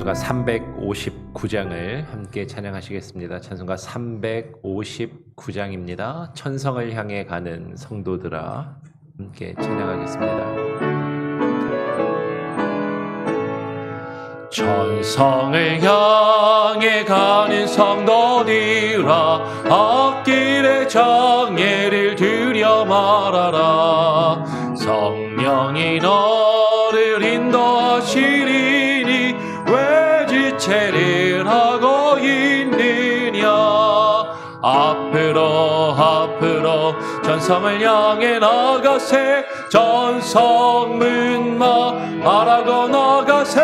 찬송가 359장을 함께 찬양하시겠습니다. 찬송가 359장입니다. 천성을 향해 가는 성도들아, 함께 찬양하겠습니다. 천성을 향해 가는 성도들아, 앞길에 장애를 들여 말하라. 성령이 너를 인도하시리니 왜 지체를 하고 있느냐. 앞으로 전성을 향해 나가세. 전성문만 바라고 나가세.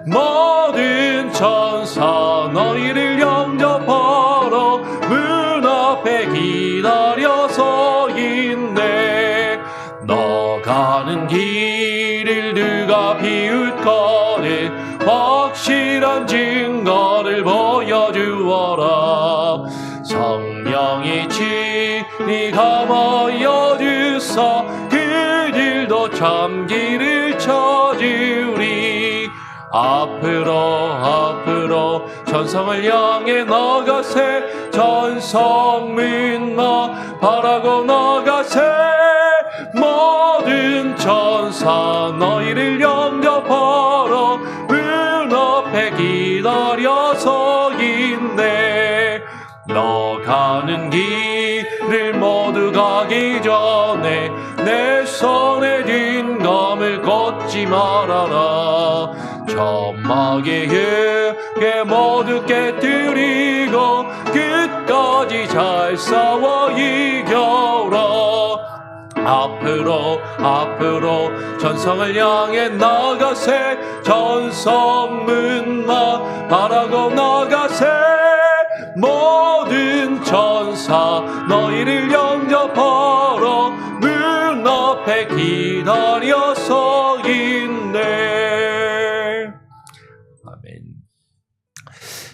모든 천사 너희를 영접하러 문 앞에 기다려서 있네. 너 가는 길을 누가 비웃거든 확실한 증거를 보여주어라. 성령이 친히 감하여 주사 그들도 참 길을 찾으리. 앞으로 전성을 향해 나가세. 전성문만 바라고 나가세. 모든 천사 너희를 영접하러 문 앞에 기다려서 있네. 너 가는 길을 모두 가기 전에 내 손에 든 검을 걷지 말아라. 천막의 흙에 모두 깨뜨리고 끝까지 잘 싸워 이겨라. 앞으로 전성을 향해 나가세. 전성문만 바라고 나가세. 모든 천사 너희를 영접하러 문 앞에 기다려서 있네. 아멘.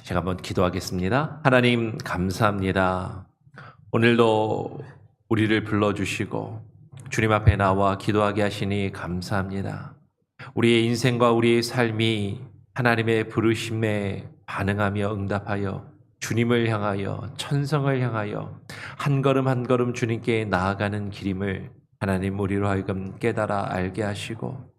제가 한번 기도하겠습니다. 하나님 감사합니다. 오늘도 우리를 불러주시고 주님 앞에 나와 기도하게 하시니 감사합니다. 우리의 인생과 우리의 삶이 하나님의 부르심에 반응하며 응답하여 주님을 향하여 천성을 향하여 한 걸음 한 걸음 주님께 나아가는 길임을 하나님 우리로 하여금 깨달아 알게 하시고,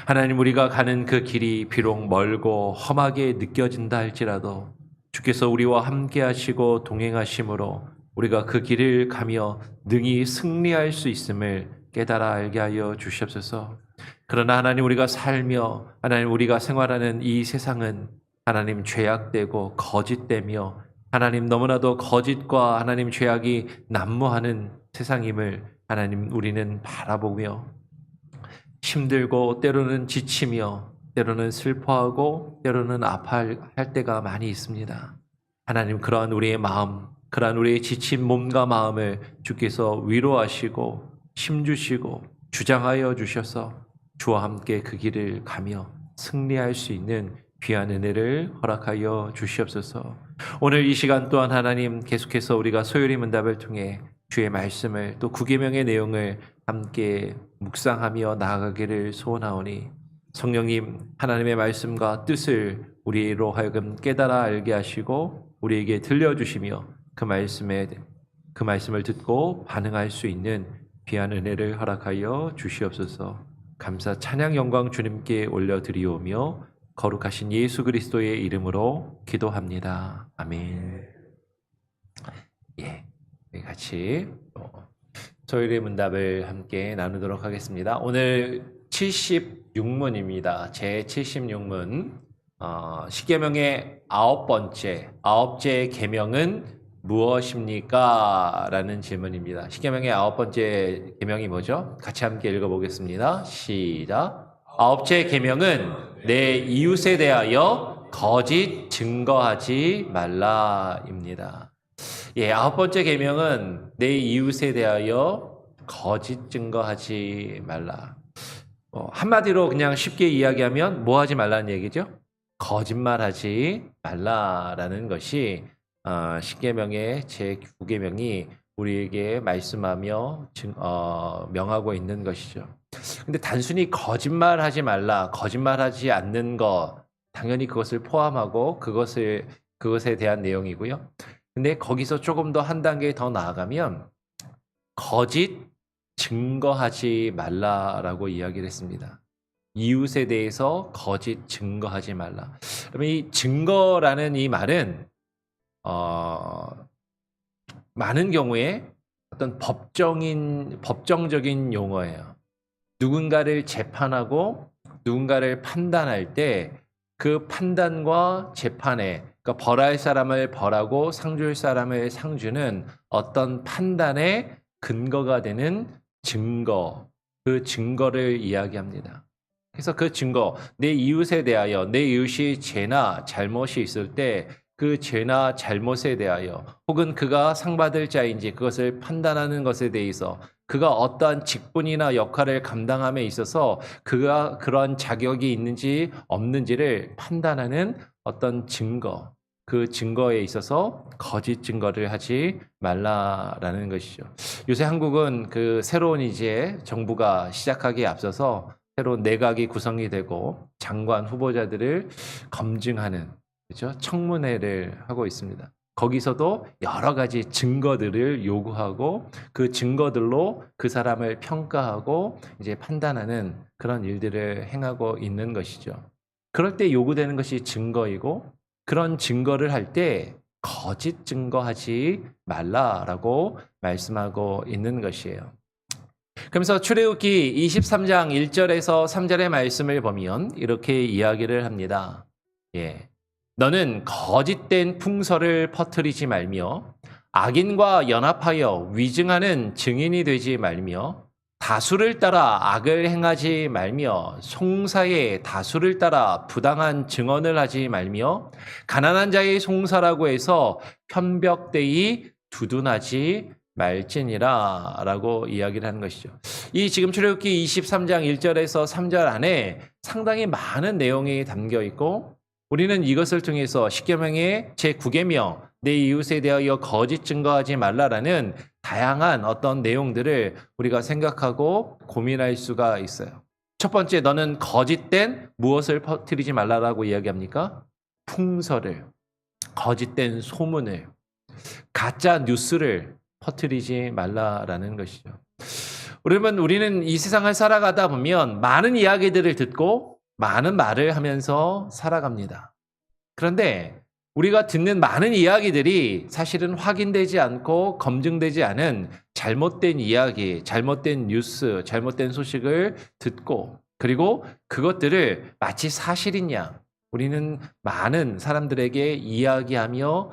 하나님 우리가 가는 그 길이 비록 멀고 험하게 느껴진다 할지라도 주께서 우리와 함께 하시고 동행하심으로 우리가 그 길을 가며 능히 승리할 수 있음을 깨달아 알게 하여 주시옵소서. 그러나 하나님 우리가 살며 하나님 우리가 생활하는 이 세상은 하나님 죄악되고 거짓되며 하나님 너무나도 거짓과 하나님 죄악이 난무하는 세상임을 하나님 우리는 바라보며 힘들고 때로는 지치며 때로는 슬퍼하고 때로는 아파할 때가 많이 있습니다. 하나님 그러한 우리의 마음, 그러한 우리의 지친 몸과 마음을 주께서 위로하시고 힘주시고 주장하여 주셔서 주와 함께 그 길을 가며 승리할 수 있는 귀한 은혜를 허락하여 주시옵소서. 오늘 이 시간 또한 하나님 계속해서 우리가 소요리 문답을 통해 주의 말씀을 또 구계명의 내용을 함께 묵상하며 나아가기를 소원하오니 성령님 하나님의 말씀과 뜻을 우리로 하여금 깨달아 알게 하시고 우리에게 들려주시며 그 말씀을 듣고 반응할 수 있는 귀한 은혜를 허락하여 주시옵소서. 감사 찬양 영광 주님께 올려드리오며 거룩하신 예수 그리스도의 이름으로 기도합니다. 아멘. 예, 우리 같이 소요리 문답을 함께 나누도록 하겠습니다. 오늘 76문입니다. 제 76문. 십계명의 아홉째 계명은 무엇입니까? 라는 질문입니다. 십계명의 9번째 계명이 뭐죠? 같이 함께 읽어보겠습니다. 시작. 9째 계명은 내 이웃에 대하여 거짓 증거하지 말라입니다. 예, 9번째 계명은 내 이웃에 대하여 거짓 증거하지 말라. 한마디로 그냥 쉽게 이야기하면 뭐 하지 말라는 얘기죠? 거짓말하지 말라라는 것이 십계명의 제9계명이 우리에게 말씀하며 명하고 있는 것이죠. 근데 단순히 거짓말하지 말라, 거짓말하지 않는 것, 당연히 그것을 포함하고 그것에 대한 내용이고요. 근데 거기서 조금 더 한 단계 더 나아가면 거짓 증거하지 말라라고 이야기를 했습니다. 이웃에 대해서 거짓 증거하지 말라. 그러면 이 증거라는 이 말은 많은 경우에 어떤 법정적인 용어예요. 누군가를 재판하고 누군가를 판단할 때 그 판단과 재판에, 그러니까 벌할 사람을 벌하고 상줄 사람을 상주는 어떤 판단의 근거가 되는 증거, 그 증거를 이야기합니다. 그래서 그 증거, 내 이웃에 대하여, 내 이웃이 죄나 잘못이 있을 때 그 죄나 잘못에 대하여, 혹은 그가 상받을 자인지 그것을 판단하는 것에 대해서, 그가 어떠한 직분이나 역할을 감당함에 있어서 그가 그런 자격이 있는지 없는지를 판단하는 어떤 증거, 그 증거에 있어서 거짓 증거를 하지 말라라는 것이죠. 요새 한국은 그 새로운 이제 정부가 시작하기에 앞서서 새로운 내각이 구성이 되고 장관 후보자들을 검증하는, 그렇죠? 청문회를 하고 있습니다. 거기서도 여러 가지 증거들을 요구하고 그 증거들로 그 사람을 평가하고 이제 판단하는 그런 일들을 행하고 있는 것이죠. 그럴 때 요구되는 것이 증거이고, 그런 증거를 할 때 거짓 증거하지 말라라고 말씀하고 있는 것이에요. 그러면서 출애굽기 23장 1절에서 3절의 말씀을 보면 이렇게 이야기를 합니다. 너는 거짓된 풍설을 퍼뜨리지 말며 악인과 연합하여 위증하는 증인이 되지 말며 다수를 따라 악을 행하지 말며 송사의 다수를 따라 부당한 증언을 하지 말며 가난한 자의 송사라고 해서 편벽되이 두둔하지 말지니라 라고 이야기를 하는 것이죠. 이 지금 출애굽기 23장 1절에서 3절 안에 상당히 많은 내용이 담겨 있고, 우리는 이것을 통해서 십계명의 제9계명 내 이웃에 대하여 거짓 증거하지 말라라는 다양한 어떤 내용들을 우리가 생각하고 고민할 수가 있어요. 첫 번째, 너는 거짓된 무엇을 퍼뜨리지 말라라고 이야기합니까? 풍설을, 거짓된 소문을, 가짜 뉴스를 퍼뜨리지 말라라는 것이죠. 우리는 이 세상을 살아가다 보면 많은 이야기들을 듣고 많은 말을 하면서 살아갑니다. 그런데 우리가 듣는 많은 이야기들이 사실은 확인되지 않고 검증되지 않은 잘못된 이야기, 잘못된 뉴스, 잘못된 소식을 듣고, 그리고 그것들을 마치 사실인 양 우리는 많은 사람들에게 이야기하며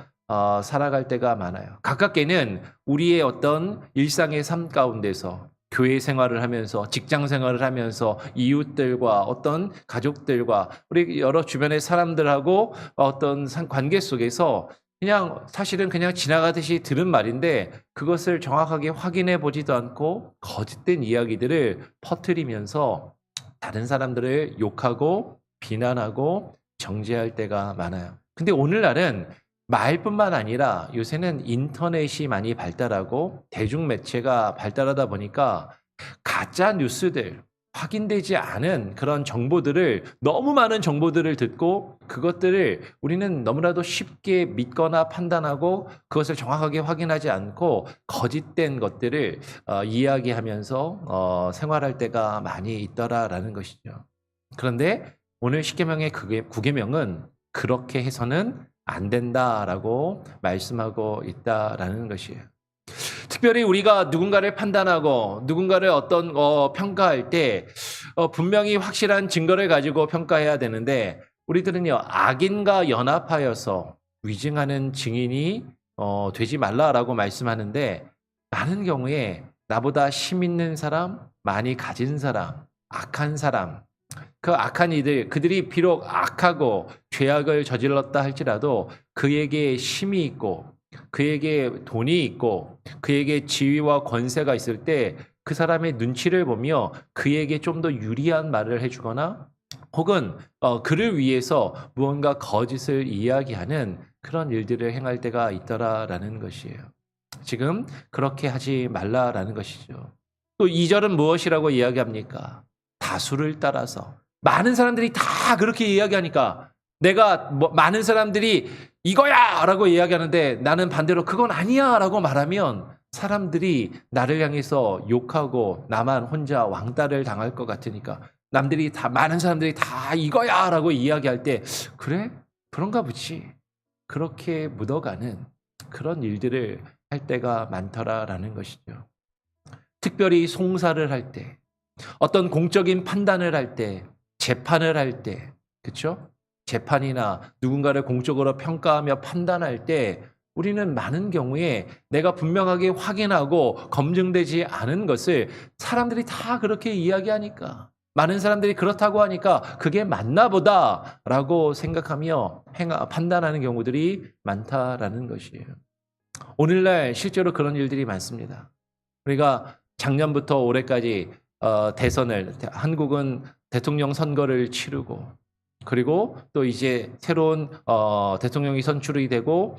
살아갈 때가 많아요. 가깝게는 우리의 어떤 일상의 삶 가운데서 교회 생활을 하면서, 직장 생활을 하면서, 이웃들과 어떤 가족들과 우리 여러 주변의 사람들하고 어떤 관계 속에서 사실은 그냥 지나가듯이 들은 말인데 그것을 정확하게 확인해 보지도 않고 거짓된 이야기들을 퍼뜨리면서 다른 사람들을 욕하고 비난하고 정죄할 때가 많아요. 근데 오늘날은 말뿐만 아니라 요새는 인터넷이 많이 발달하고 대중매체가 발달하다 보니까 가짜 뉴스들, 확인되지 않은 그런 정보들을, 너무 많은 정보들을 듣고 그것들을 우리는 너무나도 쉽게 믿거나 판단하고 그것을 정확하게 확인하지 않고 거짓된 것들을 이야기하면서 생활할 때가 많이 있더라라는 것이죠. 그런데 오늘 십계명의 9계명은 그렇게 해서는 안 된다라고 말씀하고 있다라는 것이에요. 특별히 우리가 누군가를 판단하고 누군가를 평가할 때 분명히 확실한 증거를 가지고 평가해야 되는데, 우리들은요 악인과 연합하여서 위증하는 증인이 되지 말라라고 말씀하는데, 많은 경우에 나보다 힘 있는 사람, 많이 가진 사람, 악한 사람, 그 악한 이들, 그들이 비록 악하고 죄악을 저질렀다 할지라도 그에게 힘이 있고 그에게 돈이 있고 그에게 지위와 권세가 있을 때 그 사람의 눈치를 보며 그에게 좀 더 유리한 말을 해주거나 혹은 그를 위해서 무언가 거짓을 이야기하는 그런 일들을 행할 때가 있더라라는 것이에요. 지금 그렇게 하지 말라라는 것이죠. 또 2절은 무엇이라고 이야기합니까? 다수를 따라서. 많은 사람들이 다 그렇게 이야기하니까 내가 많은 사람들이 이거야! 라고 이야기하는데 나는 반대로 그건 아니야! 라고 말하면 사람들이 나를 향해서 욕하고 나만 혼자 왕따를 당할 것 같으니까 많은 사람들이 다 이거야! 라고 이야기할 때 그래? 그런가 보지. 그렇게 묻어가는 그런 일들을 할 때가 많더라라는 것이죠. 특별히 송사를 할 때, 어떤 공적인 판단을 할 때, 재판을 할 때, 그렇죠? 재판이나 누군가를 공적으로 평가하며 판단할 때 우리는 많은 경우에 내가 분명하게 확인하고 검증되지 않은 것을 사람들이 다 그렇게 이야기하니까, 많은 사람들이 그렇다고 하니까 그게 맞나 보다라고 생각하며 판단하는 경우들이 많다라는 것이에요. 오늘날 실제로 그런 일들이 많습니다. 우리가 작년부터 올해까지 한국은 대통령 선거를 치르고, 그리고 또 이제 새로운 대통령이 선출이 되고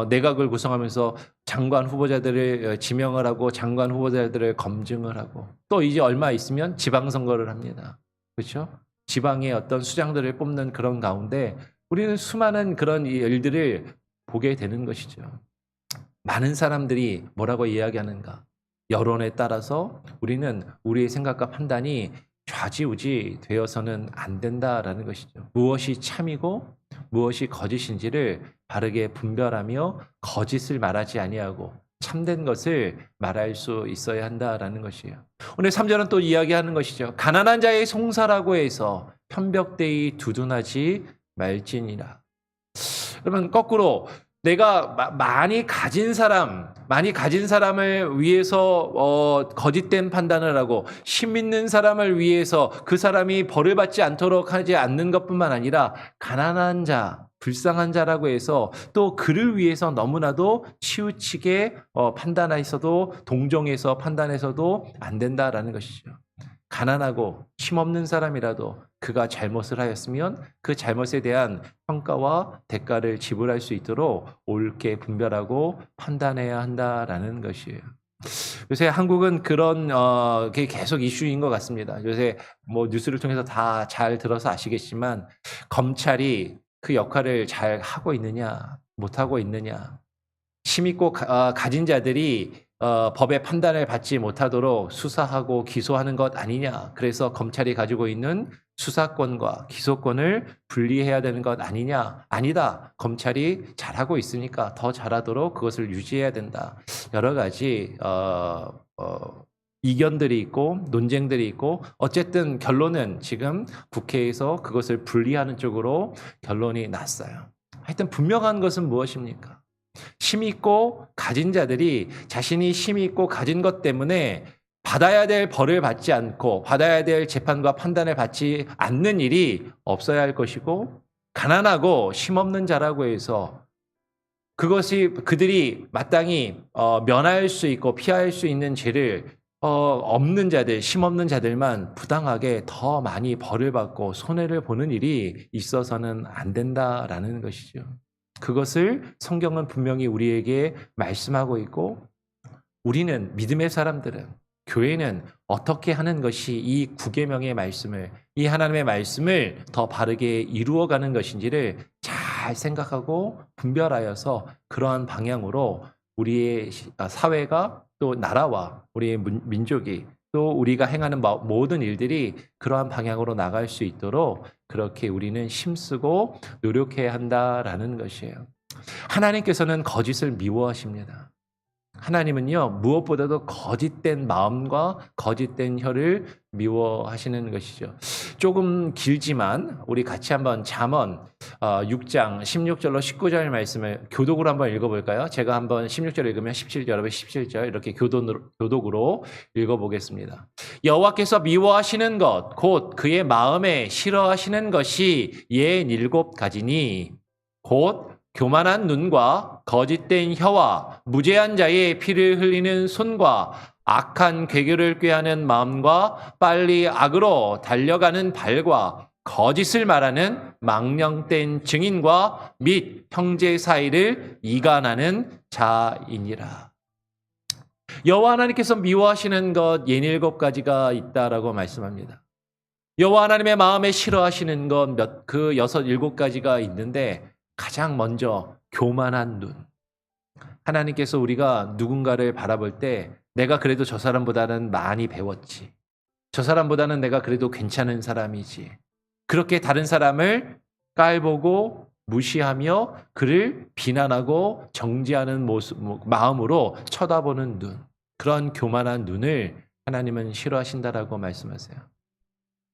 내각을 구성하면서 장관 후보자들을 지명을 하고 장관 후보자들을 검증을 하고, 또 이제 얼마 있으면 지방선거를 합니다. 그렇죠? 지방의 어떤 수장들을 뽑는 그런 가운데 우리는 수많은 그런 일들을 보게 되는 것이죠. 많은 사람들이 뭐라고 이야기하는가? 여론에 따라서 우리는 우리의 생각과 판단이 좌지우지 되어서는 안 된다라는 것이죠. 무엇이 참이고 무엇이 거짓인지를 바르게 분별하며 거짓을 말하지 아니하고 참된 것을 말할 수 있어야 한다라는 것이에요. 오늘 3절은 또 이야기하는 것이죠. 가난한 자의 송사라고 해서 편벽되이 두둔하지 말지니라. 여러분, 거꾸로 내가 많이 가진 사람을 위해서 거짓된 판단을 하고 심 있는 사람을 위해서 그 사람이 벌을 받지 않도록 하지 않는 것뿐만 아니라 가난한 자, 불쌍한 자라고 해서 또 그를 위해서 너무나도 치우치게 판단해서도, 동정해서 판단해서도 안 된다라는 것이죠. 가난하고 힘없는 사람이라도 그가 잘못을 하였으면 그 잘못에 대한 평가와 대가를 지불할 수 있도록 옳게 분별하고 판단해야 한다라는 것이에요. 요새 한국은 그런 게 계속 이슈인 것 같습니다. 요새 뉴스를 통해서 다 잘 들어서 아시겠지만 검찰이 그 역할을 잘 하고 있느냐, 못하고 있느냐, 힘있고 가진 자들이 법의 판단을 받지 못하도록 수사하고 기소하는 것 아니냐. 그래서 검찰이 가지고 있는 수사권과 기소권을 분리해야 되는 것 아니냐. 아니다. 검찰이 잘하고 있으니까 더 잘하도록 그것을 유지해야 된다. 여러 가지 이견들이 있고 논쟁들이 있고, 어쨌든 결론은 지금 국회에서 그것을 분리하는 쪽으로 결론이 났어요. 하여튼 분명한 것은 무엇입니까? 힘이 있고 가진 자들이 자신이 힘이 있고 가진 것 때문에 받아야 될 벌을 받지 않고 받아야 될 재판과 판단을 받지 않는 일이 없어야 할 것이고, 가난하고 힘없는 자라고 해서 그것이 그들이 마땅히 면할 수 있고 피할 수 있는 죄를 없는 자들, 힘없는 자들만 부당하게 더 많이 벌을 받고 손해를 보는 일이 있어서는 안 된다라는 것이죠. 그것을 성경은 분명히 우리에게 말씀하고 있고, 우리는 믿음의 사람들은, 교회는 어떻게 하는 것이 이 구계명의 말씀을, 이 하나님의 말씀을 더 바르게 이루어가는 것인지를 잘 생각하고 분별하여서 그러한 방향으로 우리의 사회가, 또 나라와 우리의 민족이, 또 우리가 행하는 모든 일들이 그러한 방향으로 나갈 수 있도록 그렇게 우리는 힘쓰고 노력해야 한다라는 것이에요. 하나님께서는 거짓을 미워하십니다. 하나님은요, 무엇보다도 거짓된 마음과 거짓된 혀를 미워하시는 것이죠. 조금 길지만 우리 같이 한번 잠언 6장 16절로 19절 말씀을 교독으로 한번 읽어볼까요? 제가 한번 16절 읽으면 17절, 여러분 17절 이렇게 교독으로 읽어보겠습니다. 여호와께서 미워하시는 것, 곧 그의 마음에 싫어하시는 것이 67가지니 곧 교만한 눈과 거짓된 혀와 무죄한 자의 피를 흘리는 손과 악한 괴교를 꾀하는 마음과 빨리 악으로 달려가는 발과 거짓을 말하는 망령된 증인과 및 형제 사이를 이간하는 자이니라. 여호와 하나님께서 미워하시는 것 67가지가 있다라고 말씀합니다. 여호와 하나님의 마음에 싫어하시는 건 그 6, 7가지가 있는데 가장 먼저 교만한 눈. 하나님께서 우리가 누군가를 바라볼 때 내가 그래도 저 사람보다는 많이 배웠지. 저 사람보다는 내가 그래도 괜찮은 사람이지. 그렇게 다른 사람을 깔보고 무시하며 그를 비난하고 정죄하는 마음으로 쳐다보는 눈. 그런 교만한 눈을 하나님은 싫어하신다라고 말씀하세요.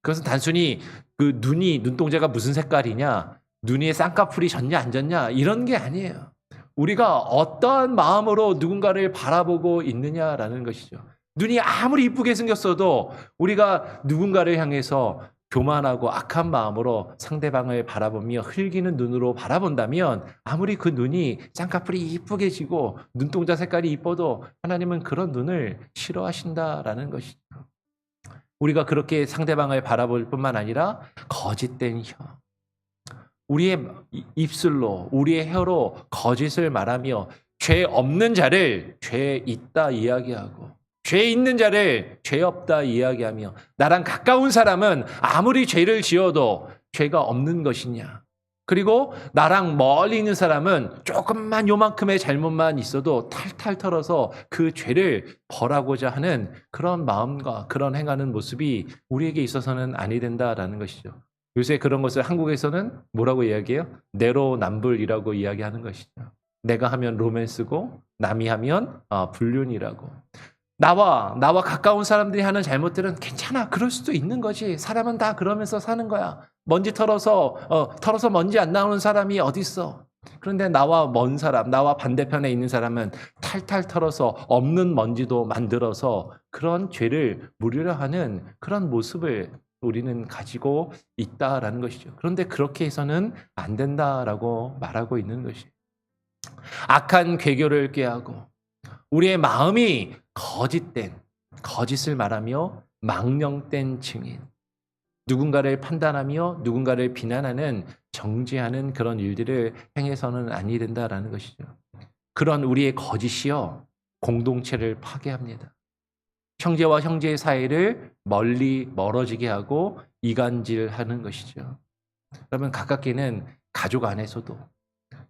그것은 단순히 그 눈동자가 무슨 색깔이냐, 눈 위에 쌍꺼풀이 졌냐 안 졌냐 이런 게 아니에요. 우리가 어떠한 마음으로 누군가를 바라보고 있느냐라는 것이죠. 눈이 아무리 이쁘게 생겼어도 우리가 누군가를 향해서 교만하고 악한 마음으로 상대방을 바라보며 흘기는 눈으로 바라본다면 아무리 그 눈이 쌍꺼풀이 이쁘게 지고 눈동자 색깔이 이뻐도 하나님은 그런 눈을 싫어하신다라는 것이죠. 우리가 그렇게 상대방을 바라볼 뿐만 아니라 거짓된 혀, 우리의 입술로, 우리의 혀로 거짓을 말하며 죄 없는 자를 죄 있다 이야기하고 죄 있는 자를 죄 없다 이야기하며 나랑 가까운 사람은 아무리 죄를 지어도 죄가 없는 것이냐. 그리고 나랑 멀리 있는 사람은 조금만 요만큼의 잘못만 있어도 탈탈 털어서 그 죄를 벌하고자 하는 그런 마음과 그런 행하는 모습이 우리에게 있어서는 아니 된다라는 것이죠. 요새 그런 것을 한국에서는 뭐라고 이야기해요? 내로남불이라고 이야기하는 것이죠. 내가 하면 로맨스고 남이 하면 불륜이라고. 나와 가까운 사람들이 하는 잘못들은 괜찮아. 그럴 수도 있는 거지. 사람은 다 그러면서 사는 거야. 먼지 털어서 먼지 안 나오는 사람이 어디 있어. 그런데 나와 먼 사람, 나와 반대편에 있는 사람은 탈탈 털어서 없는 먼지도 만들어서 그런 죄를 물으려 하는 그런 모습을 우리는 가지고 있다라는 것이죠. 그런데 그렇게 해서는 안 된다라고 말하고 있는 것이에요. 악한 괴교를 꾀하고 우리의 마음이 거짓을 말하며 망령된 증인, 누군가를 판단하며 누군가를 비난하는 정죄하는 그런 일들을 행해서는 아니 된다라는 것이죠. 그런 우리의 거짓이요 공동체를 파괴합니다. 형제와 형제의 사이를 멀어지게 하고 이간질하는 것이죠. 여러분 가깝게는 가족 안에서도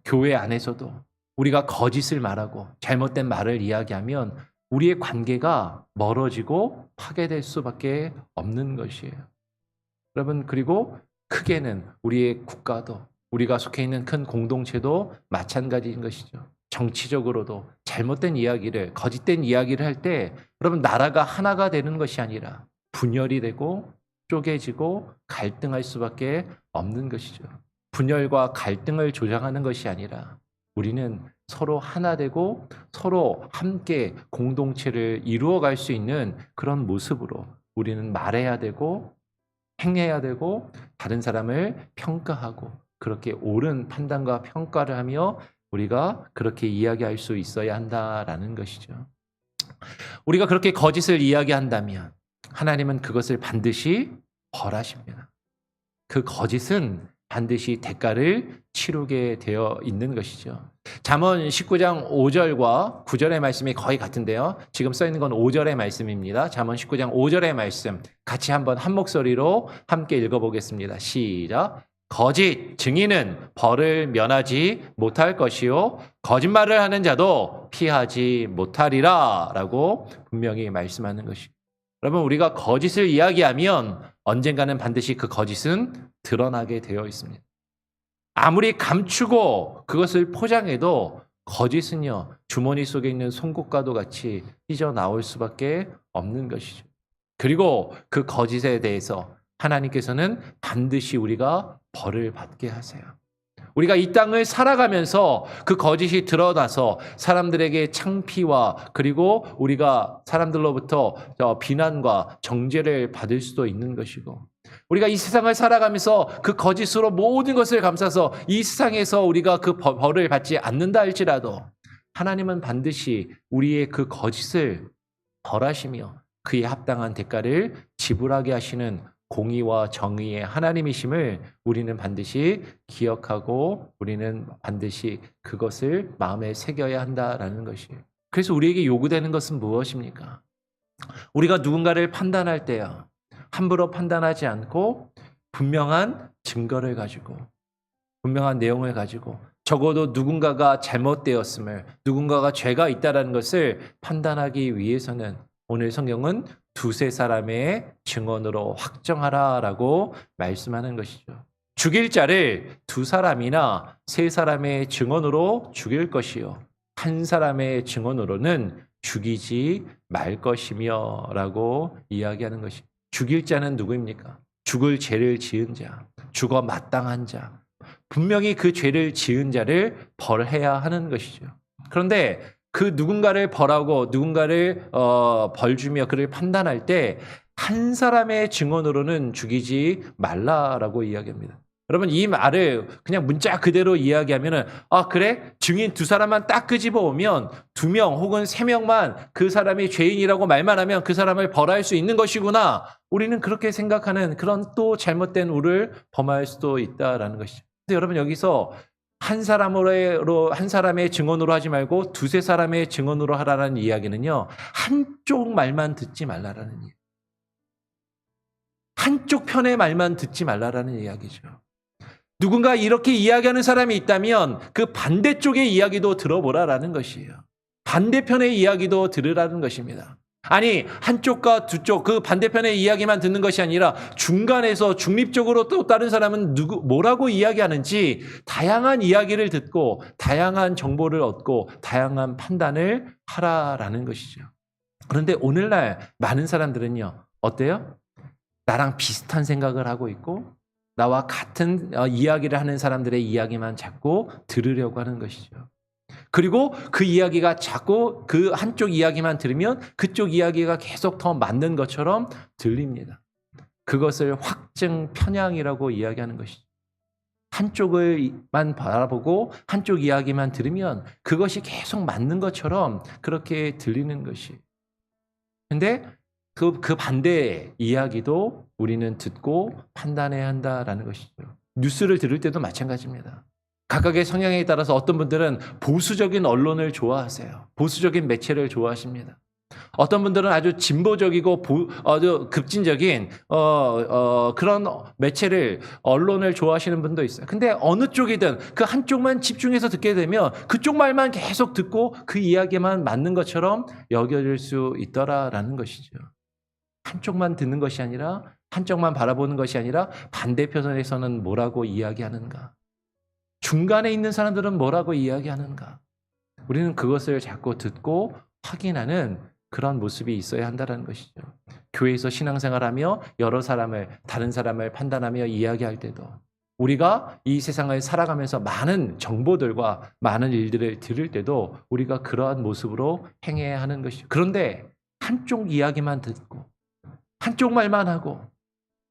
교회 안에서도 우리가 거짓을 말하고 잘못된 말을 이야기하면 우리의 관계가 멀어지고 파괴될 수밖에 없는 것이에요. 여러분 그리고 크게는 우리의 국가도 우리가 속해 있는 큰 공동체도 마찬가지인 것이죠. 정치적으로도 잘못된 이야기를 거짓된 이야기를 할 때 여러분 나라가 하나가 되는 것이 아니라 분열이 되고 쪼개지고 갈등할 수밖에 없는 것이죠. 분열과 갈등을 조장하는 것이 아니라 우리는 서로 하나 되고 서로 함께 공동체를 이루어갈 수 있는 그런 모습으로 우리는 말해야 되고 행해야 되고 다른 사람을 평가하고 그렇게 옳은 판단과 평가를 하며 우리가 그렇게 이야기할 수 있어야 한다라는 것이죠. 우리가 그렇게 거짓을 이야기한다면 하나님은 그것을 반드시 벌하십니다. 그 거짓은 반드시 대가를 치르게 되어 있는 것이죠. 잠언 19장 5절과 9절의 말씀이 거의 같은데요. 지금 써 있는 건 5절의 말씀입니다. 잠언 19장 5절의 말씀 같이 한번 한 목소리로 함께 읽어보겠습니다. 시작. 거짓 증인은 벌을 면하지 못할 것이요 거짓말을 하는 자도 피하지 못하리라 라고 분명히 말씀하는 것이죠. 여러분 우리가 거짓을 이야기하면 언젠가는 반드시 그 거짓은 드러나게 되어 있습니다. 아무리 감추고 그것을 포장해도 거짓은요 주머니 속에 있는 송곳과도 같이 삐져나올 수밖에 없는 것이죠. 그리고 그 거짓에 대해서 하나님께서는 반드시 우리가 벌을 받게 하세요. 우리가 이 땅을 살아가면서 그 거짓이 드러나서 사람들에게 창피와 그리고 우리가 사람들로부터 비난과 정죄를 받을 수도 있는 것이고 우리가 이 세상을 살아가면서 그 거짓으로 모든 것을 감싸서 이 세상에서 우리가 그 벌을 받지 않는다 할지라도 하나님은 반드시 우리의 그 거짓을 벌하시며 그에 합당한 대가를 지불하게 하시는 공의와 정의의 하나님이심을 우리는 반드시 기억하고 우리는 반드시 그것을 마음에 새겨야 한다라는 것이에요. 그래서 우리에게 요구되는 것은 무엇입니까? 우리가 누군가를 판단할 때요. 함부로 판단하지 않고 분명한 증거를 가지고 분명한 내용을 가지고 적어도 누군가가 잘못되었음을 누군가가 죄가 있다는 것을 판단하기 위해서는 오늘 성경은 두세 사람의 증언으로 확정하라라고 말씀하는 것이죠. 죽일 자를 두 사람이나 세 사람의 증언으로 죽일 것이요 한 사람의 증언으로는 죽이지 말 것이며 라고 이야기하는 것입니다. 죽일 자는 누구입니까? 죽을 죄를 지은 자, 죽어 마땅한 자, 분명히 그 죄를 지은 자를 벌해야 하는 것이죠. 그런데 그 누군가를 벌하고 누군가를 벌 주며 그를 판단할 때 한 사람의 증언으로는 죽이지 말라라고 이야기합니다. 여러분 이 말을 그냥 문자 그대로 이야기하면은 아 그래? 증인 두 사람만 딱 끄집어 오면 두 명 혹은 세 명만 그 사람이 죄인이라고 말만 하면 그 사람을 벌할 수 있는 것이구나. 우리는 그렇게 생각하는 그런 또 잘못된 우를 범할 수도 있다라는 것이죠. 그래서 여러분 여기서 한 사람의 증언으로 하지 말고 두세 사람의 증언으로 하라는 이야기는요. 한쪽 말만 듣지 말라라는 이야기. 한쪽 편의 말만 듣지 말라라는 이야기죠. 누군가 이렇게 이야기하는 사람이 있다면 그 반대쪽의 이야기도 들어보라라는 것이에요. 반대편의 이야기도 들으라는 것입니다. 아니 한쪽과 두쪽 그 반대편의 이야기만 듣는 것이 아니라 중간에서 중립적으로 또 다른 사람은 뭐라고 이야기하는지 다양한 이야기를 듣고 다양한 정보를 얻고 다양한 판단을 하라라는 것이죠. 그런데 오늘날 많은 사람들은요. 어때요? 나랑 비슷한 생각을 하고 있고 나와 같은 이야기를 하는 사람들의 이야기만 자꾸 들으려고 하는 것이죠. 그리고 그 이야기가 자꾸 그 한쪽 이야기만 들으면 그쪽 이야기가 계속 더 맞는 것처럼 들립니다. 그것을 확증 편향이라고 이야기하는 것이죠. 한쪽을만 바라보고 한쪽 이야기만 들으면 그것이 계속 맞는 것처럼 그렇게 들리는 것이. 근데 그 반대 이야기도 우리는 듣고 판단해야 한다라는 것이죠. 뉴스를 들을 때도 마찬가지입니다. 각각의 성향에 따라서 어떤 분들은 보수적인 언론을 좋아하세요. 보수적인 매체를 좋아하십니다. 어떤 분들은 아주 진보적이고 아주 급진적인 그런 매체를 언론을 좋아하시는 분도 있어요. 근데 어느 쪽이든 그 한쪽만 집중해서 듣게 되면 그쪽 말만 계속 듣고 그 이야기만 맞는 것처럼 여겨질 수 있더라라는 것이죠. 한쪽만 듣는 것이 아니라 한쪽만 바라보는 것이 아니라 반대편에서는 뭐라고 이야기하는가? 중간에 있는 사람들은 뭐라고 이야기하는가? 우리는 그것을 자꾸 듣고 확인하는 그런 모습이 있어야 한다는 것이죠. 교회에서 신앙생활하며 여러 사람을 다른 사람을 판단하며 이야기할 때도 우리가 이 세상을 살아가면서 많은 정보들과 많은 일들을 들을 때도 우리가 그러한 모습으로 행해야 하는 것이죠. 그런데 한쪽 이야기만 듣고 한쪽 말만 하고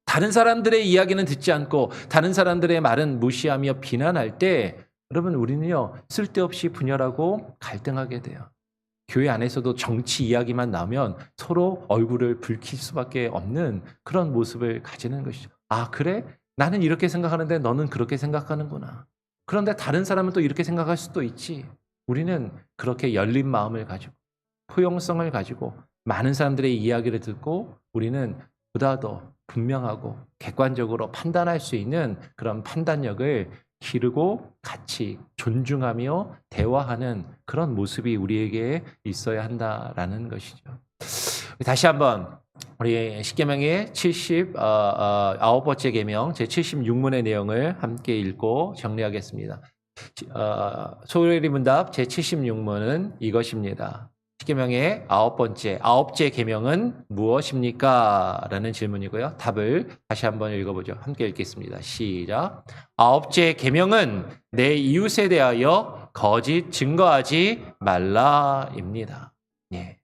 다른 사람들의 이야기는 듣지 않고 다른 사람들의 말은 무시하며 비난할 때 여러분 우리는요 쓸데없이 분열하고 갈등하게 돼요. 교회 안에서도 정치 이야기만 나오면 서로 얼굴을 붉힐 수밖에 없는 그런 모습을 가지는 것이죠. 아 그래? 나는 이렇게 생각하는데 너는 그렇게 생각하는구나. 그런데 다른 사람은 또 이렇게 생각할 수도 있지. 우리는 그렇게 열린 마음을 가지고 포용성을 가지고 많은 사람들의 이야기를 듣고 우리는 보다 더 분명하고 객관적으로 판단할 수 있는 그런 판단력을 기르고 같이 존중하며 대화하는 그런 모습이 우리에게 있어야 한다라는 것이죠. 다시 한번 우리 십계명의 79번째 계명 제 76문의 내용을 함께 읽고 정리하겠습니다. 소리 문답 제 76문은 이것입니다. 십계명의 아홉째 계명은 무엇입니까? 라는 질문이고요. 답을 다시 한번 읽어보죠. 함께 읽겠습니다. 시작. 아홉째 계명은 내 이웃에 대하여 거짓 증거하지 말라입니다. 예.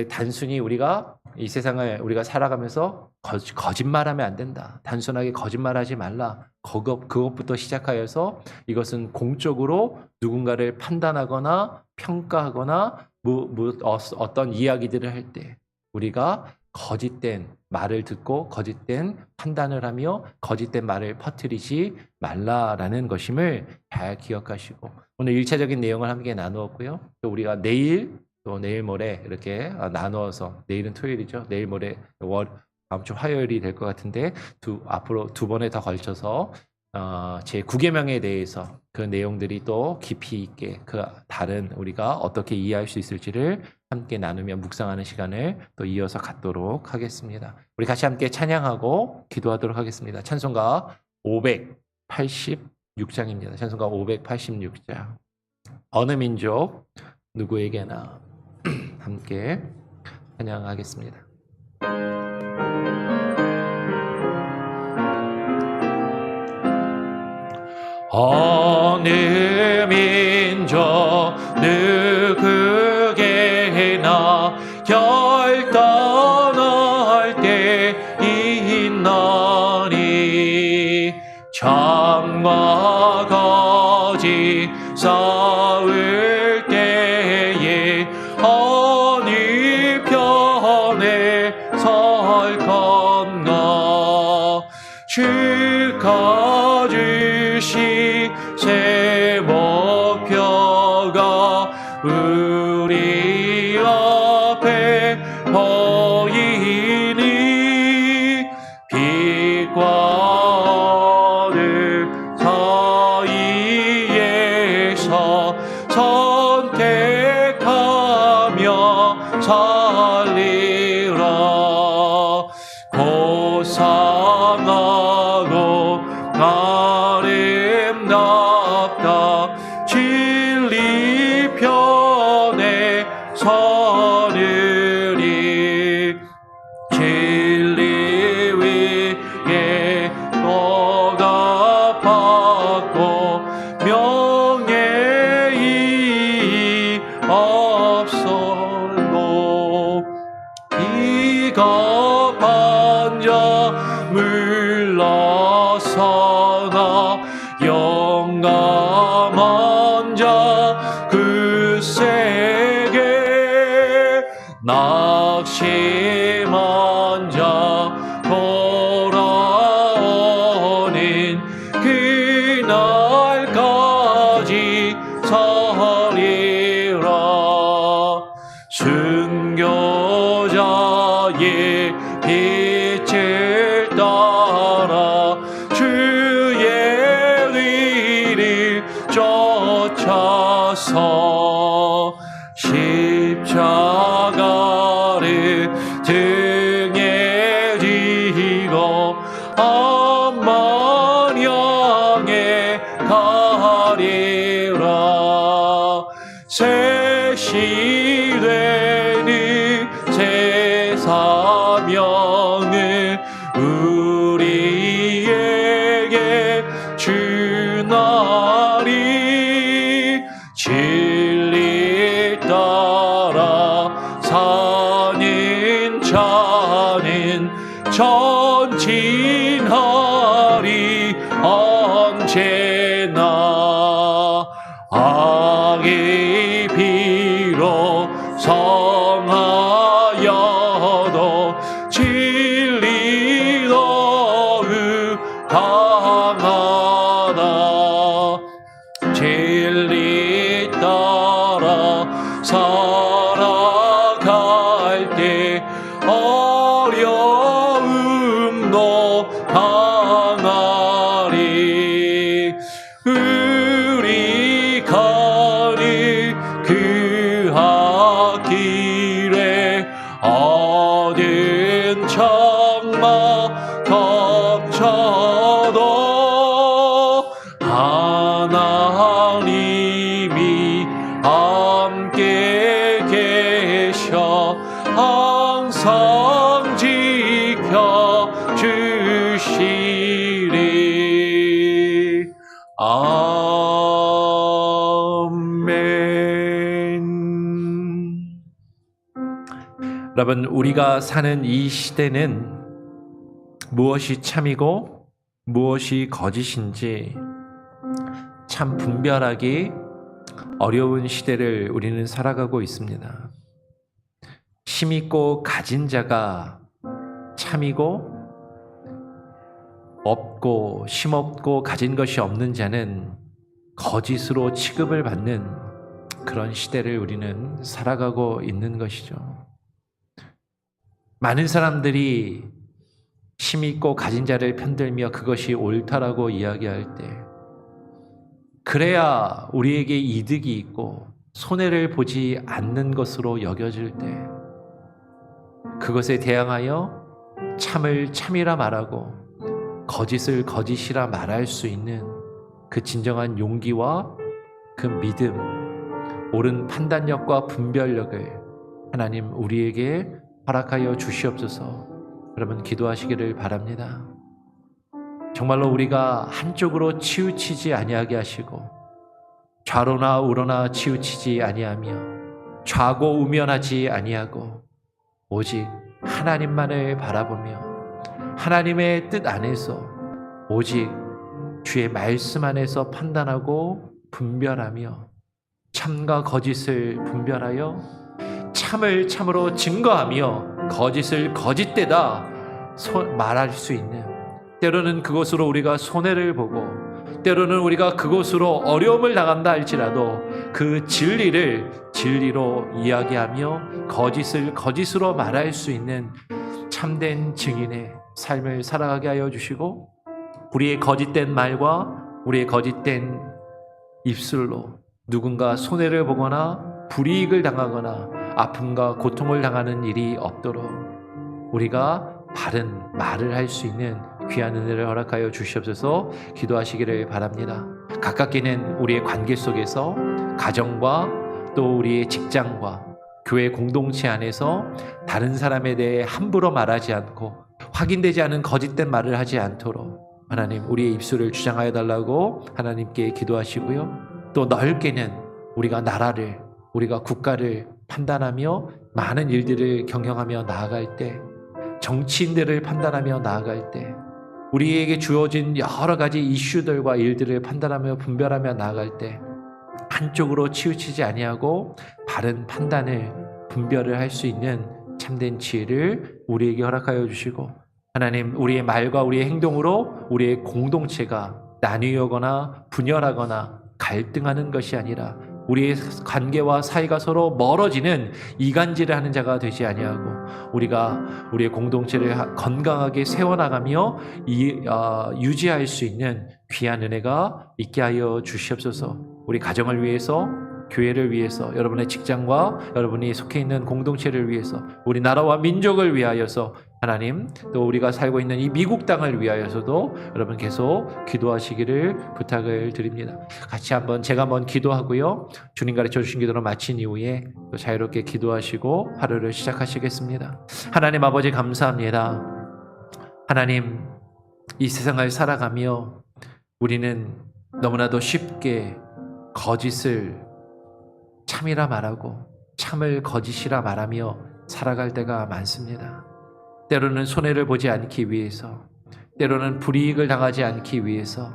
단순히 우리가 이 세상을 우리가 살아가면서 거짓말하면 안 된다. 단순하게 거짓말하지 말라. 그것부터 시작하여서 이것은 공적으로 누군가를 판단하거나 평가하거나 어떤 이야기들을 할 때 우리가 거짓된 말을 듣고 거짓된 판단을 하며 거짓된 말을 퍼뜨리지 말라라는 것임을 잘 기억하시고 오늘 1차적인 내용을 함께 나누었고요. 또 우리가 내일 또 내일 모레 이렇게 나누어서 내일은 토요일이죠. 내일 모레 다음 주 화요일이 될 것 같은데 앞으로 2번에 더 걸쳐서 제 9계명에 대해서 그 내용들이 또 깊이 있게 그 다른 우리가 어떻게 이해할 수 있을지를 함께 나누며 묵상하는 시간을 또 이어서 갖도록 하겠습니다. 우리 같이 함께 찬양하고 기도하도록 하겠습니다. 찬송가 586장입니다. 찬송가 586장. 어느 민족 누구에게나 함께 찬양하겠습니다. 어느 민족 누구에게나 결단할 때 있나니 참과 거짓 싸울 때에 어느 편에 설 건가 주가 주신 새 목표가 우리 앞에 보이니 빛과 어둠 사이에서 선택하며 살리라. 고상하고 아름답다 진리 편에 서느니 진리 위에 너가 받고 명예이 없어도 이가 반자 물러서나 영감한 자 그 세계 낙심한 자 돌아오는 그날까지 서리라. 순교자의 빛을 따라 주의 의를 쫓아서 십자가를 등에 지고 앞만 향해 가리라. 새 시대는 새 사명을 우리에게 주나니 진리 따라 사는 자는 전진하리 언제나. 악이 비록 성하여도 진리 더욱 강하다. 진리 따라 살아갈 때 어려움도 당하리. 우리 가는 그 앞길에 어두운 장막 덮쳐도 하나님이 함께 계셔 항상 지켜주시리. 아멘. 여러분, 우리가 사는 이 시대는 무엇이 참이고 무엇이 거짓인지 참 분별하기 어려운 시대를 우리는 살아가고 있습니다. 힘있고 가진 자가 참이고 없고 힘없고 가진 것이 없는 자는 거짓으로 취급을 받는 그런 시대를 우리는 살아가고 있는 것이죠. 많은 사람들이 힘 있고 가진 자를 편들며 그것이 옳다라고 이야기할 때, 그래야 우리에게 이득이 있고 손해를 보지 않는 것으로 여겨질 때, 그것에 대항하여 참을 참이라 말하고 거짓을 거짓이라 말할 수 있는 그 진정한 용기와 그 믿음, 옳은 판단력과 분별력을 하나님 우리에게 허락하여 주시옵소서. 여러분 기도하시기를 바랍니다. 정말로 우리가 한쪽으로 치우치지 아니하게 하시고 좌로나 우로나 치우치지 아니하며 좌고우면하지 아니하고 오직 하나님만을 바라보며 하나님의 뜻 안에서 오직 주의 말씀 안에서 판단하고 분별하며 참과 거짓을 분별하여 참을 참으로 증거하며 거짓을 거짓되다 말할 수 있는, 때로는 그것으로 우리가 손해를 보고 때로는 우리가 그것으로 어려움을 당한다 할지라도 그 진리를 진리로 이야기하며 거짓을 거짓으로 말할 수 있는 참된 증인의 삶을 살아가게 하여 주시고, 우리의 거짓된 말과 우리의 거짓된 입술로 누군가 손해를 보거나 불이익을 당하거나 아픔과 고통을 당하는 일이 없도록 우리가 바른 말을 할 수 있는 귀한 은혜를 허락하여 주시옵소서. 기도하시기를 바랍니다. 가깝게는 우리의 관계 속에서 가정과 또 우리의 직장과 교회 공동체 안에서 다른 사람에 대해 함부로 말하지 않고 확인되지 않은 거짓된 말을 하지 않도록 하나님 우리의 입술을 주장하여 달라고 하나님께 기도하시고요. 또 넓게는 우리가 나라를, 우리가 국가를 판단하며 많은 일들을 경영하며 나아갈 때, 정치인들을 판단하며 나아갈 때, 우리에게 주어진 여러 가지 이슈들과 일들을 판단하며 분별하며 나아갈 때 한쪽으로 치우치지 아니하고 바른 판단을 분별을 할 수 있는 참된 지혜를 우리에게 허락하여 주시고, 하나님 우리의 말과 우리의 행동으로 우리의 공동체가 나뉘어거나 분열하거나 갈등하는 것이 아니라 우리의 관계와 사이가 서로 멀어지는 이간질을 하는 자가 되지 아니하고 우리가 우리의 공동체를 건강하게 세워나가며 유지할 수 있는 귀한 은혜가 있게 하여 주시옵소서. 우리 가정을 위해서, 교회를 위해서, 여러분의 직장과 여러분이 속해 있는 공동체를 위해서, 우리 나라와 민족을 위하여서, 하나님 또 우리가 살고 있는 이 미국 땅을 위하여서도 여러분 계속 기도하시기를 부탁을 드립니다. 같이 제가 한번 기도하고요, 주님 가르쳐 주신 기도를 마친 이후에 또 자유롭게 기도하시고 하루를 시작하시겠습니다. 하나님 아버지 감사합니다. 하나님 이 세상을 살아가며 우리는 너무나도 쉽게 거짓을 참이라 말하고 참을 거짓이라 말하며 살아갈 때가 많습니다. 때로는 손해를 보지 않기 위해서, 때로는 불이익을 당하지 않기 위해서,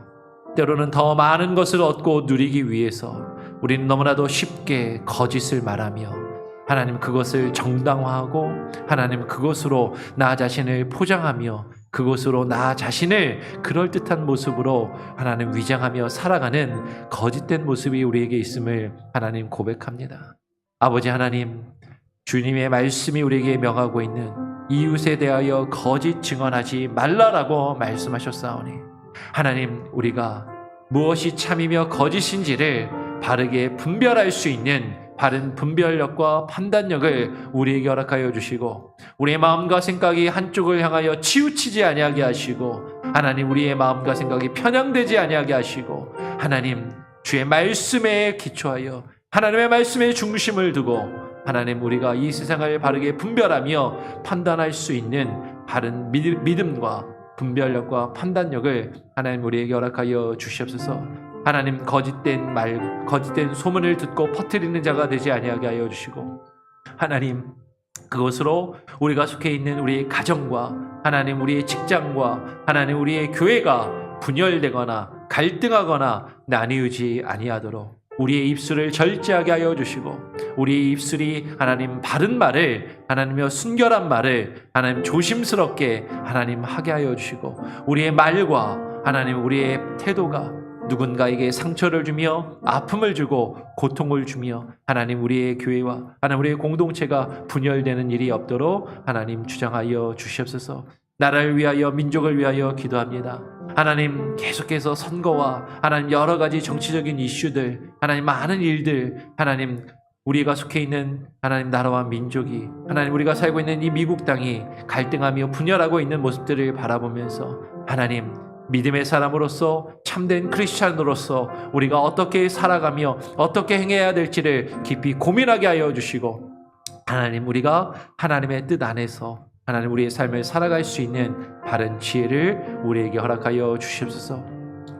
때로는 더 많은 것을 얻고 누리기 위해서 우리는 너무나도 쉽게 거짓을 말하며 하나님 그것을 정당화하고 하나님 그것으로 나 자신을 포장하며 그것으로 나 자신을 그럴듯한 모습으로 하나님 위장하며 살아가는 거짓된 모습이 우리에게 있음을 하나님 고백합니다. 아버지 하나님, 주님의 말씀이 우리에게 명하고 있는 이웃에 대하여 거짓 증언하지 말라라고 말씀하셨사오니, 하나님 우리가 무엇이 참이며 거짓인지를 바르게 분별할 수 있는 바른 분별력과 판단력을 우리에게 허락하여 주시고, 우리의 마음과 생각이 한쪽을 향하여 치우치지 아니하게 하시고, 하나님 우리의 마음과 생각이 편향되지 아니하게 하시고, 하나님 주의 말씀에 기초하여 하나님의 말씀에 중심을 두고 하나님 우리가 이 세상을 바르게 분별하며 판단할 수 있는 바른 믿음과 분별력과 판단력을 하나님 우리에게 허락하여 주시옵소서. 하나님 거짓된 말, 거짓된 소문을 듣고 퍼뜨리는 자가 되지 아니하게 하여 주시고, 하나님 그것으로 우리가 속해 있는 우리의 가정과 하나님 우리의 직장과 하나님 우리의 교회가 분열되거나 갈등하거나 나뉘지 아니하도록 우리의 입술을 절제하게 하여 주시고, 우리의 입술이 하나님 바른 말을, 하나님의 순결한 말을 하나님 조심스럽게 하나님 하게 하여 주시고, 우리의 말과 하나님 우리의 태도가 누군가에게 상처를 주며 아픔을 주고 고통을 주며 하나님 우리의 교회와 하나님 우리의 공동체가 분열되는 일이 없도록 하나님 주장하여 주시옵소서. 나라를 위하여 민족을 위하여 기도합니다. 하나님 계속해서 선거와 하나님 여러 가지 정치적인 이슈들, 하나님 많은 일들, 하나님 우리가 속해 있는 하나님 나라와 민족이, 하나님 우리가 살고 있는 이 미국 땅이 갈등하며 분열하고 있는 모습들을 바라보면서 하나님 믿음의 사람으로서 참된 크리스찬으로서 우리가 어떻게 살아가며 어떻게 행해야 될지를 깊이 고민하게 하여 주시고, 하나님 우리가 하나님의 뜻 안에서 하나님 우리의 삶을 살아갈 수 있는 바른 지혜를 우리에게 허락하여 주시옵소서.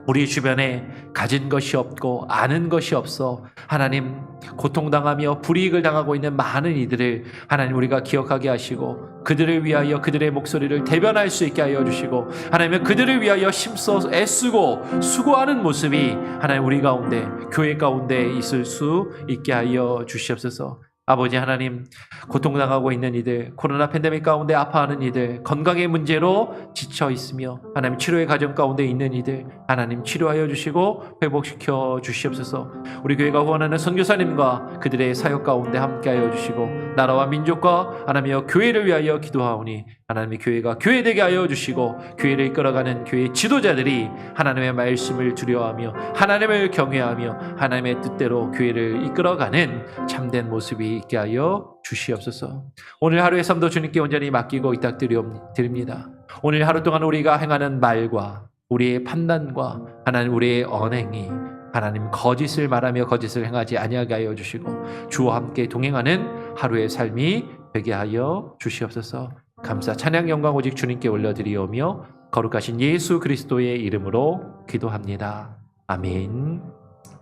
우리 주변에 가진 것이 없고 아는 것이 없어 하나님 고통당하며 불이익을 당하고 있는 많은 이들을 하나님 우리가 기억하게 하시고, 그들을 위하여 그들의 목소리를 대변할 수 있게 하여 주시고, 하나님 그들을 위하여 힘써 애쓰고 수고하는 모습이 하나님 우리 가운데 교회 가운데 있을 수 있게 하여 주시옵소서. 아버지 하나님, 고통당하고 있는 이들, 코로나 팬데믹 가운데 아파하는 이들, 건강의 문제로 지쳐 있으며 하나님 치료의 과정 가운데 있는 이들, 하나님 치료하여 주시고 회복시켜 주시옵소서. 우리 교회가 후원하는 선교사님과 그들의 사역 가운데 함께하여 주시고, 나라와 민족과 하나님이여 교회를 위하여 기도하오니 하나님의 교회가 교회되게 하여 주시고, 교회를 이끌어가는 교회 지도자들이 하나님의 말씀을 두려워하며 하나님을 경외하며 하나님의 뜻대로 교회를 이끌어가는 참된 모습이 있게 하여 주시옵소서. 오늘 하루의 삶도 주님께 온전히 맡기고 부탁드립니다. 오늘 하루 동안 우리가 행하는 말과 우리의 판단과 하나님 우리의 언행이 하나님 거짓을 말하며 거짓을 행하지 아니하게 하여 주시고, 주와 함께 동행하는 하루의 삶이 되게 하여 주시옵소서. 감사 찬양 영광 오직 주님께 올려드리오며 거룩하신 예수 그리스도의 이름으로 기도합니다. 아멘.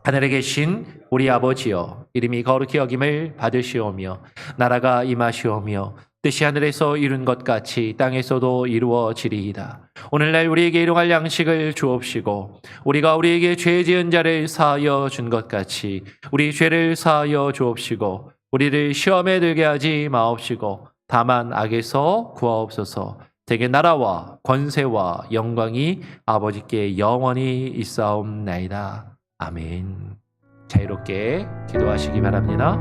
하늘에 계신 우리 아버지여, 이름이 거룩히 여김을 받으시오며 나라가 임하시오며 뜻이 하늘에서 이룬 것 같이 땅에서도 이루어지리이다. 오늘날 우리에게 일용할 양식을 주옵시고, 우리가 우리에게 죄 지은 자를 사하여 준 것 같이 우리 죄를 사하여 주옵시고, 우리를 시험에 들게 하지 마옵시고 다만 악에서 구하옵소서. 대개 나라와 권세와 영광이 아버지께 영원히 있사옵나이다. 아멘. 자유롭게 기도하시기 바랍니다.